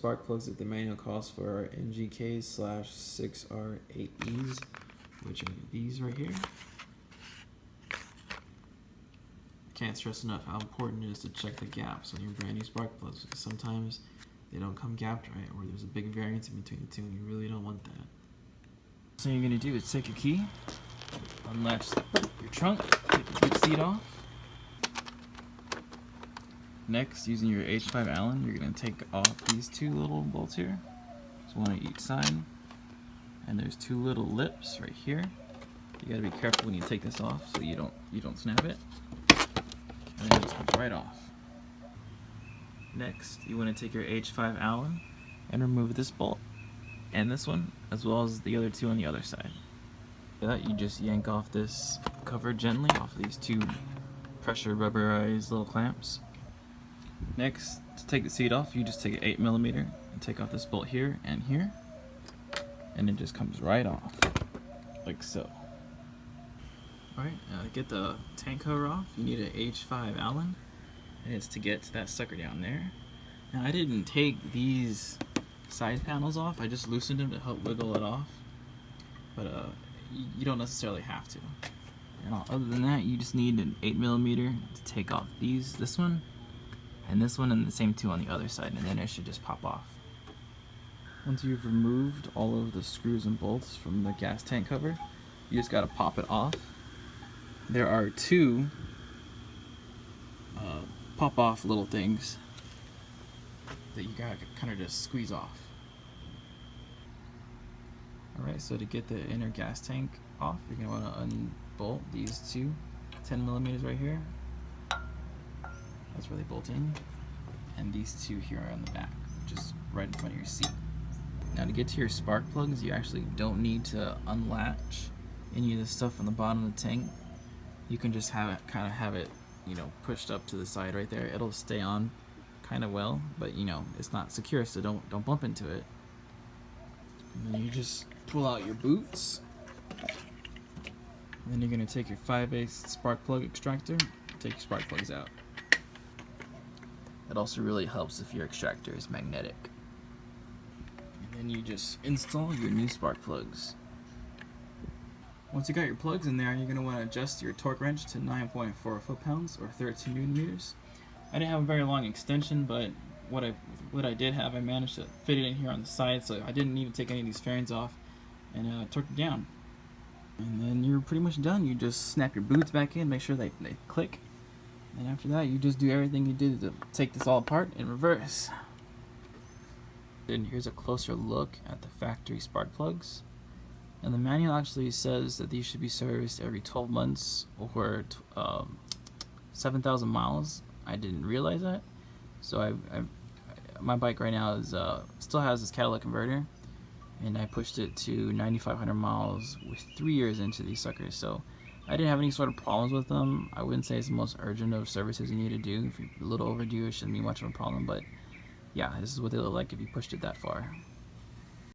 spark plugs that the manual calls for are NGK/6R8Es, which are these right here. Can't stress enough how important it is to check the gaps on your brand new spark plugs, because sometimes they don't come gapped right, or there's a big variance in between the two, and you really don't want that. So what you're going to do is take your key, unlatch your trunk, take the boot seat off. Next, using your H5 Allen, you're going to take off these two little bolts here. There's one on each side, and there's two little lips right here. You got to be careful when you take this off so you don't snap it. And then it just comes right off. Next, you want to take your H5 Allen and remove this bolt and this one, as well as the other two on the other side. For that, you just yank off this cover gently off of these two pressure rubberized little clamps. Next, to take the seat off, you just take an 8mm and take off this bolt here and here, and it just comes right off, like so. Alright, to get the tank cover off, you need an H5 Allen, and it's to get that sucker down there. Now, I didn't take these side panels off, I just loosened them to help wiggle it off, but you don't necessarily have to. And other than that, you just need an 8mm to take off this one, and the same two on the other side, and then it should just pop off. Once you've removed all of the screws and bolts from the gas tank cover, you just gotta pop it off. There are two pop-off little things that you gotta kind of just squeeze off. Alright, so to get the inner gas tank off, you're gonna wanna unbolt these two 10mm right here. That's where they bolt in. And these two here are on the back, which is right in front of your seat. Now, to get to your spark plugs, you actually don't need to unlatch any of the stuff on the bottom of the tank. You can just have it, pushed up to the side right there. It'll stay on kind of well, but it's not secure, so don't bump into it. And then you just pull out your boots. And then you're gonna take your 5/8 spark plug extractor, take your spark plugs out. It also really helps if your extractor is magnetic. And then you just install your new spark plugs. Once you got your plugs in there, you're going to want to adjust your torque wrench to 9.4 foot-pounds or 13 Nm. I didn't have a very long extension, but what I did have, I managed to fit it in here on the side, so I didn't need to take any of these fairings off, and torque it down. And then you're pretty much done. You just snap your boots back in, make sure they click. And after that, you just do everything you did to take this all apart in reverse. And here's a closer look at the factory spark plugs. And the manual actually says that these should be serviced every 12 months or 7,000 miles. I didn't realize that. So my bike right now is still has this catalytic converter, and I pushed it to 9,500 miles with 3 years into these suckers. So I didn't have any sort of problems with them. I wouldn't say it's the most urgent of services you need to do. If you're a little overdue, it shouldn't be much of a problem. But yeah, this is what they look like if you pushed it that far.